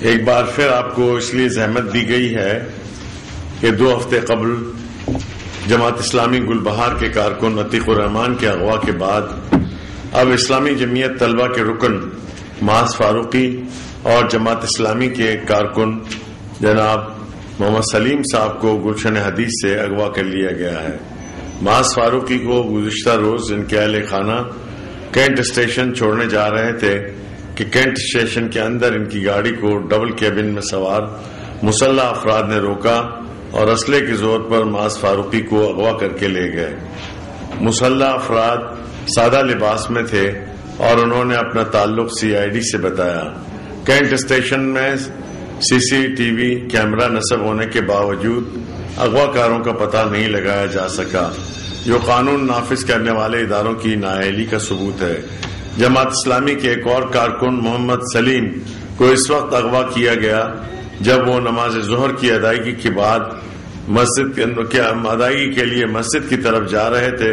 ایک بار پھر آپ کو اس لیے زحمت دی گئی ہے کہ 2 ہفتے قبل جماعت اسلامی گلبہار کے کارکن عتیق الرحمان کے اغوا کے بعد اب اسلامی جمعیت طلبہ کے رکن معاذ فاروقی اور جماعت اسلامی کے کارکن جناب محمد سلیم صاحب کو گلشن حدیث سے اغوا کر لیا گیا ہے۔ معاذ فاروقی کو گزشتہ روز ان کے اہل خانہ کینٹ اسٹیشن چھوڑنے جا رہے تھے کہ کینٹ اسٹیشن کے اندر ان کی گاڑی کو ڈبل کیبن میں سوار مسلح افراد نے روکا اور اسلحے کے زور پر معاذ فاروقی کو اغوا کر کے لے گئے۔ مسلح افراد سادہ لباس میں تھے اور انہوں نے اپنا تعلق CID سے بتایا۔ کینٹ اسٹیشن میں CCTV کیمرہ نصب ہونے کے باوجود اغوا کاروں کا پتہ نہیں لگایا جا سکا، جو قانون نافذ کرنے والے اداروں کی نااہلی کا ثبوت ہے۔ جماعت اسلامی کے ایک اور کارکن محمد سلیم کو اس وقت اغوا کیا گیا جب وہ نماز ظہر کی ادائیگی کے بعد ادائیگی کے لیے مسجد کی طرف جا رہے تھے۔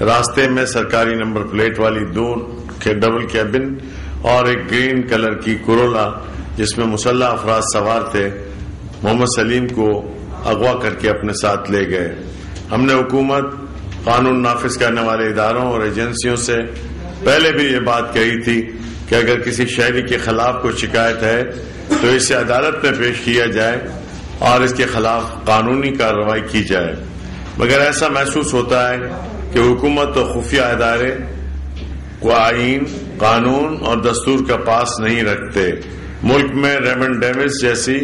راستے میں سرکاری نمبر پلیٹ والی 2 ڈبل کیبن اور ایک گرین کلر کی کرولا جس میں مسلح افراد سوار تھے محمد سلیم کو اغوا کر کے اپنے ساتھ لے گئے۔ ہم نے حکومت، قانون نافذ کرنے والے اداروں اور ایجنسیوں سے پہلے بھی یہ بات کہی تھی کہ اگر کسی شہری کے خلاف کوئی شکایت ہے تو اسے عدالت میں پیش کیا جائے اور اس کے خلاف قانونی کارروائی کی جائے، مگر ایسا محسوس ہوتا ہے کہ حکومت اور خفیہ ادارے کو آئین، قانون اور دستور کا پاس نہیں رکھتے۔ ملک میں ریمنڈ ڈیوس جیسی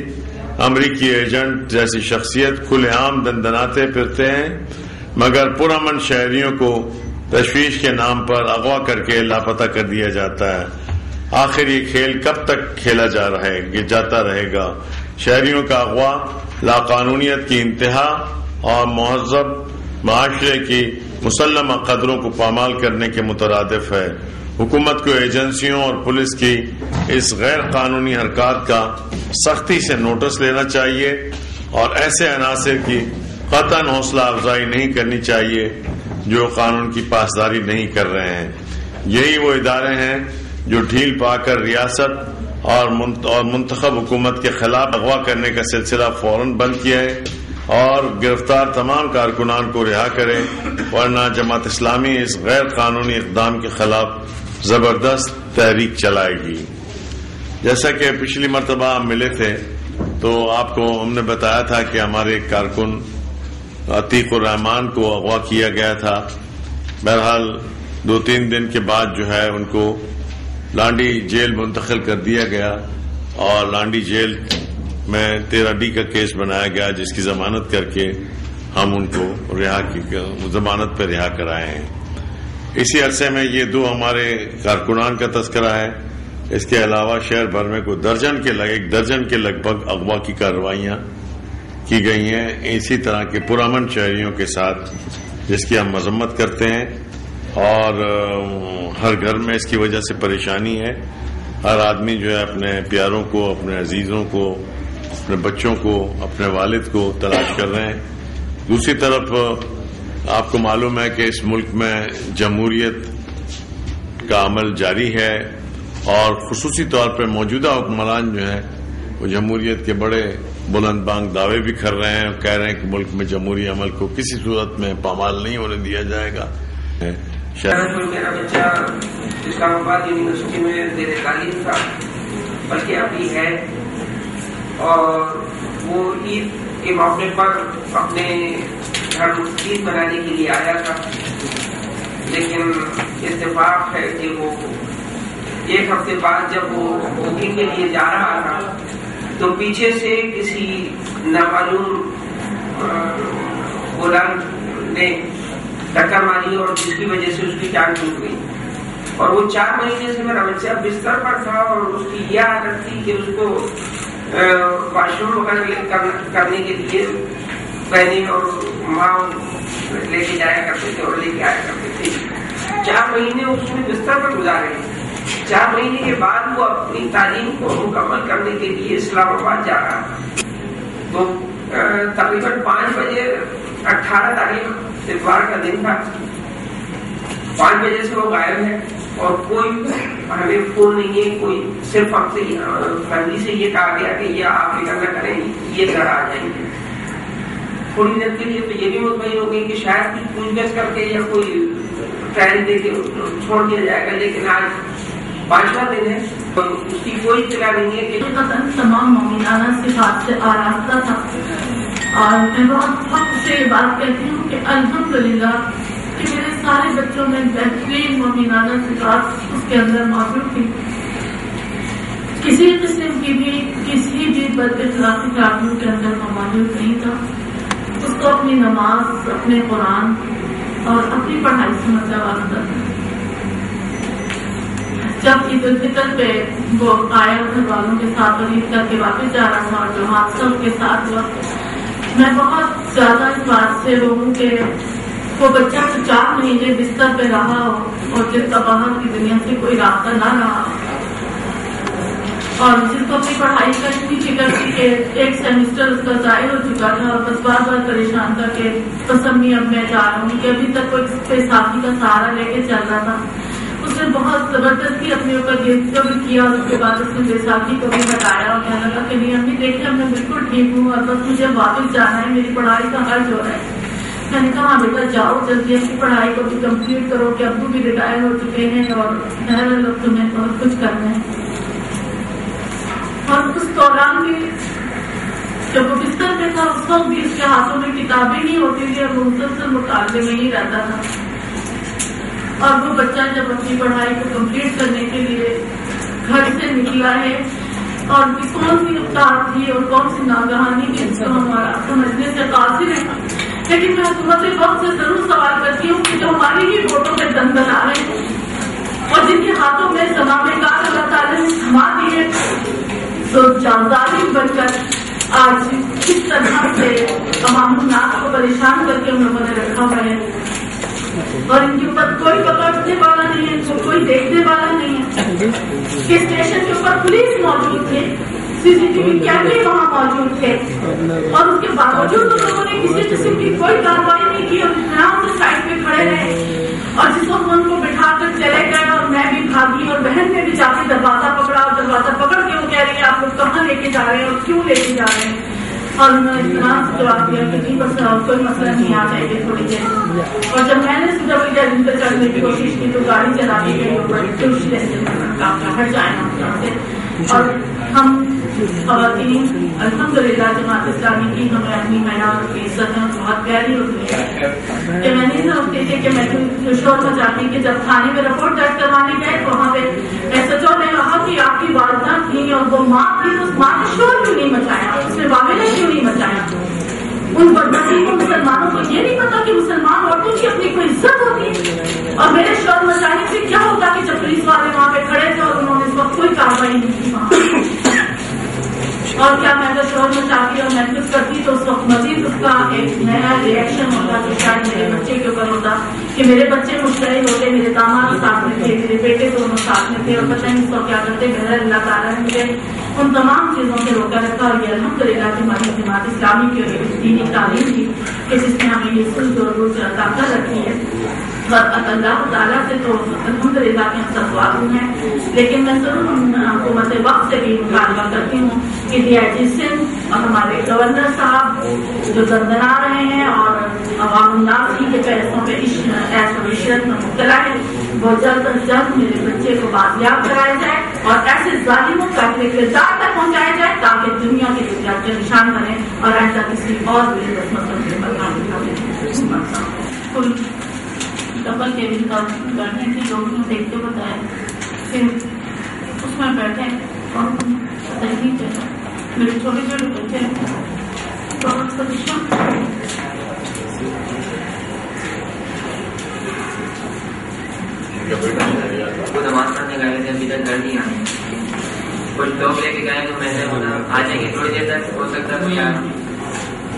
امریکی ایجنٹ جیسی شخصیت کھلے عام دندناتے پھرتے ہیں، مگر پرامن شہریوں کو تشویش کے نام پر اغوا کر کے لاپتہ کر دیا جاتا ہے۔ آخر یہ کھیل کب تک کھیلا جاتا رہے گا؟ شہریوں کا اغوا لاقانونیت کی انتہا اور مہذب معاشرے کی مسلمہ قدروں کو پامال کرنے کے مترادف ہے۔ حکومت کو ایجنسیوں اور پولیس کی اس غیر قانونی حرکات کا سختی سے نوٹس لینا چاہیے اور ایسے عناصر کی قطعاً حوصلہ افزائی نہیں کرنی چاہیے جو قانون کی پاسداری نہیں کر رہے ہیں۔ یہی وہ ادارے ہیں جو ڈھیل پا کر ریاست اور منتخب حکومت کے خلاف اغوا کرنے کا سلسلہ فوراً بند کیا ہے اور گرفتار تمام کارکنان کو رہا کرے، ورنہ جماعت اسلامی اس غیر قانونی اقدام کے خلاف زبردست تحریک چلائے گی۔ جیسا کہ پچھلی مرتبہ ہم ملے تھے تو آپ کو ہم نے بتایا تھا کہ ہمارے کارکن عتیق الرحمان کو اغوا کیا گیا تھا۔ بہرحال 2-3 دن کے بعد جو ہے ان کو لانڈی جیل منتقل کر دیا گیا اور لانڈی جیل میں 13D کا کیس بنایا گیا جس کی ضمانت کر کے ہم ان کو ضمانت پہ رہا کرائے ہیں۔ اسی عرصے میں یہ 2 ہمارے کارکنان کا تذکرہ ہے۔ اس کے علاوہ شہر بھر میں کوئی ایک درجن کے لگ بھگ اغوا کی کارروائیاں کی گئی ہیں اسی طرح کے پرامن شہریوں کے ساتھ، جس کی ہم مذمت کرتے ہیں اور ہر گھر میں اس کی وجہ سے پریشانی ہے۔ ہر آدمی جو ہے اپنے پیاروں کو، اپنے عزیزوں کو، اپنے بچوں کو، اپنے والد کو تلاش کر رہے ہیں۔ دوسری طرف آپ کو معلوم ہے کہ اس ملک میں جمہوریت کا عمل جاری ہے اور خصوصی طور پر موجودہ حکمران جو ہیں وہ جمہوریت کے بڑے بلند بانگ دعوے بھی کر رہے ہیں اور کہہ رہے ہیں کہ ملک میں جمہوری عمل کو کسی صورت میں پامال نہیں ہونے دیا جائے گا۔ میرا بچہ اسلام آباد یونیورسٹی میں زیر تعلیم تھا، بلکہ ابھی ہے، اور وہ عید کے موقع پر اپنے گھر عید منانے کے لیے آیا تھا، لیکن اتفاق ہے کہ وہ 1 ہفتے بعد جب وہ بکنگ کے لیے جا رہا تھا تو پیچھے سے کسی نامعلوم غلام نے ٹکر ماری اور جس کی وجہ سے اس کی جان ٹوٹ گئی، اور وہ 4 مہینے سے میرا بچہ بستر پر تھا اور اس کی یہ عادت تھی کہ اس کو واش روم وغیرہ کرنے کے لیے بہنیں اور ماں لے کے جایا کرتے تھے اور لے کے آیا کرتے تھے۔ 4 مہینے اس نے بستر پر گزارے۔ 4 مہینے کے بعد وہ اپنی تعلیم کو مکمل کرنے کے لیے اسلام آباد جا رہا تھا۔ تو تقریباً 5 بجے 18 تاریخ اتوار کا دن تھا، 5 بجے سے وہ غائب ہے اور کوئی ہمیں فون نہیں ہے، کوئی صرف ہم سے فیملی سے یہ کہا گیا کہ یہ آپ فکر نہ کریں، یہ گھر آ جائیں گے تھوڑی دیر کے لیے. تو یہ بھی مطمئن ہو گئی کہ شاید کچھ پوچھ گچھ کر کے یا کوئی ٹرین دے کے چھوڑ دیا جائے گا، لیکن آج 5واں دن ہے اور اس کی کوئی اطلاع نہیں ہے کہ تمام مومنانہ صفات سے آراستہ تھا. اور میں بہت فخر سے یہ بات کہتی ہوں کہ الحمدللہ کہ میرے سارے بچوں میں بہترین مومنانہ صفات اس کے اندر موجود تھی. کسی قسم کی بھی کسی بھی بد اخلاقی کارنوں کے اندر وہ موجود نہیں تھا. اس کو اپنی نماز، اپنے قرآن اور اپنی پڑھائی سے مطلب آتا تھا. جب عید الفطر پہ وہ آیا گھر والوں کے ساتھ اور عید کر کے واپس جا رہا تھا اور جو حادثہ ان کے ساتھ ہوا، میں بہت زیادہ اس بات سے روؤں کہ وہ بچہ 4 مہینے بستر پہ رہا اور جس کا باہر کی دنیا سے کوئی رابطہ نہ رہا اور جس کو اپنی پڑھائی کا اتنی فکر تھی کہ ایک سیمسٹر اس کا ضائع ہو چکا تھا اور بس بار بار پریشان تھا کہ قسمی اب میں جا رہا ہوں کہ ابھی تک کوئی اس پہ ساتھی کا سہارا لے کے چل رہا تھا. اس نے بہت زبردستی اپنے اوپر یہ بھی کیا اور اس کے بعد اس نے بیساکھی کو بھی بتایا اور کہنے لگا کہ نہیں امی دیکھیں میں بالکل ٹھیک ہوں اور بس مجھے واپس جانا ہے، میری پڑھائی کا حرج ہو رہا ہے. میں نے کہا بیٹا جاؤ جلدی اپنی پڑھائی کو بھی کمپلیٹ کرو کہ ابو بھی ریٹائر ہو چکے ہیں اور بہرحال اب تمہیں بہت کچھ کرنا ہے. اور اس دوران بھی جب وہ بستر میں تھا اس وقت بھی اس کے ہاتھوں میں کتابیں نہیں ہوتی تھی اور وہ مسلسل مطالعے میں ہی رہتا تھا. اور وہ بچہ جب اپنی پڑھائی کو کمپلیٹ کرنے کے لیے گھر سے نکلا ہے اور کون سی رفتار تھی اور کون سی ناگہانی کی اس کو ہمارا سمجھنے سے قاصر ہے. لیکن میں حکومت وقت سے ضرور سوال کرتی ہوں کہ جو ہماری ہی ووٹوں پہ دن بنا رہے ہیں اور جن کے ہاتھوں میں زمانے کا اللہ تعالیٰ نے تھما دی ہے، تو جانکاری بن کر آج کس طرح سے تمام الناس کو پریشان کر کے ہم لوگوں نے رکھا ہوا ہے اور ان کے اوپر کوئی پکڑنے والا نہیں ہے، ان کو کوئی دیکھنے والا نہیں ہے. کہ اسٹیشن کے اوپر پولیس موجود تھے، CCTV کیمرے وہاں موجود تھے اور اس کے باوجود ان لوگوں نے کسی قسم کی کوئی کارروائی نہیں کی اور آرام سے سائڈ پہ کھڑے رہے. اور جس وقت ان کو بٹھا کر چلے گئے اور میں بھی بھاگی اور بہن نے بھی جا کے دروازہ پکڑا اور دروازہ پکڑ کے وہ کہہ رہی ہے آپ لوگ کہاں لے کے جا رہے ہیں اور کیوں لے کے جا رہے ہیں. اور انہوں نے اس طرح سے جواب دیا کہ نہیں بس کوئی مسئلہ نہیں، آ جائے گی تھوڑی دیر. اور جب میں نے ڈبل گیلن پہ چڑھنے کی کوشش کی تو گاڑی چلا دی گئی اور بڑی خوشی ہٹ جائے نا سے. اور ہم خواتین الحمدللہ جماعت اسلامی کی ہمیں اپنی معیار کی عزت میں بہت پیاری ہوتی ہے کہ میں نہیں سمجھتی تھی کہ میں شور مچاتی کہ جب تھانے میں رپورٹ درج کروانے گئے تو وہاں پہ SHO نے کہا کہ آپ کی والدہ تھی اور وہ ماں تھی تو اس ماں نے شور کیوں نہیں مچایا، اس نے واویلا کیوں نہیں مچایا. ان بدنصیب مسلمانوں کو یہ نہیں پتا کہ مسلمان عورتوں کی اپنی کوئی عزت ہوتی ہے. اور میرے شور مچانے سے کیا ہوتا کہ جب پولیس والے وہاں پہ کھڑے تھے اور انہوں نے اس وقت کوئی کارروائی نہیں کی وہاں. اور کیا میں اگر شور مچاتی اور محسوس کرتی تو اس وقت مزید اس کا ایک نیا ریئیکشن ہوتا کہ شاید میرے بچے کے اوپر ہوتا کہ میرے بچے مشترک ہوتے، میرے داماد ساتھ میں تھے، میرے بیٹے دونوں ساتھ میں تھے اور پتہ نہیں اس وقت کیا کرتے. بہر اللہ تعالیٰ نے مجھے ان تمام چیزوں سے روکا رکھا اور یہ الحمدللہ کہ ہماری جماعت اسلامی کی اور دینی تعلیم کی کہ جس نے ہمیں یہ سلط اور روز عطا کر رکھی ہے. اور اللہ تعالیٰ سے تو الحمدللہ کہ ہم سب دعا ہیں. لیکن میں ضرور حکومت وقت سے بھی مطالبہ کرتی ہوں کہ DIG سندھ اور ہمارے گورنر صاحب جو دردنا رہے ہیں اور عوام الناس کے پیسوں پہ ایش و عشرت میں مبتلا ہے وہ جلد از جلد میرے بچے کو بازیاب کرایا جائے اور ایسے ظالموں کا کردار تک پہنچایا جائے تاکہ دنیا کے لوگ کے نشان بنے اور ایسا کسی اور بھی مسئلے پر کام اٹھا. ڈبل کیبن کا بیٹھنے کی لوگوں نے دیکھ کے بتایا پھر اس میں بیٹھے اور تحریر چلا. میرے چھوٹے چھوٹے بچے بہت پریشان وہ نماز پڑھنے گئے تھے ابھی تک گھر نہیں آئے. کچھ لوگ لے کے گئے تو میں نے بولا آ جائیں گے تھوڑی دیر تک، ہو سکتا ہے کوئی آئے.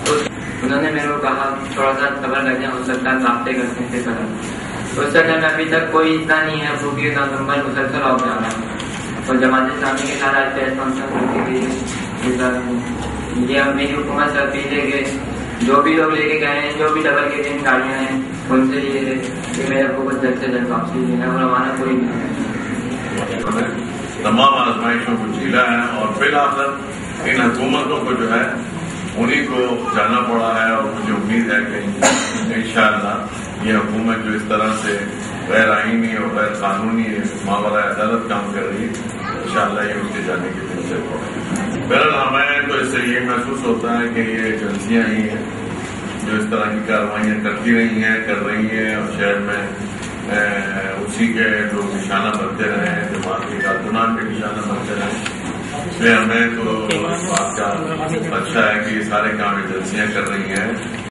تو انہوں نے میرے کو کہا تھوڑا سا خبر لگ جائے، ہو سکتا ہے رابطے کرتے ہیں پھر کرا. تو اس وقت میں ابھی تک کوئی اتنا نہیں ہے روپیے کا نمبر مسلسل آؤ جا رہا ہے. اور جماعت اسلامی کے ساتھ آج پریس کانفرنس یہ میری حکومت سے اپیل ہے کہ جو بھی لوگ لے کے گئے ہیں، جو بھی ڈبل کے دن گاڑیاں ہیں ان سے یہ کہ میرے ابو کو جلد سے جلد واپسی دینا اور ہمارا کوئی نہیں. تمام آزمائشوں کو جھیلا ہے اور بالآخر ان حکومتوں کو جو ہے انہیں کو جانا پڑا ہے. اور مجھے امید ہے کہ انشاءاللہ یہ حکومت جو اس طرح سے غیر آئینی اور غیر قانونی ماورائے عدالت کام کر رہی ہے انشاءاللہ یہ اس کے جانے کے دن سے پڑے. بہرحال ہمیں تو اس سے یہ محسوس ہوتا ہے کہ یہ ایجنسیاں ہی ہیں جو اس طرح کی کارروائیاں کرتی رہی ہیں کر رہی ہیں اور شہر میں اسی کے لوگ نشانہ بنتے رہے ہیں جماعت کے کارکنان کے نشانہ بنتے رہے. اس لیے ہمیں تو اس بات کا اچھا ہے کہ یہ سارے کام ایجنسیاں کر رہی ہیں.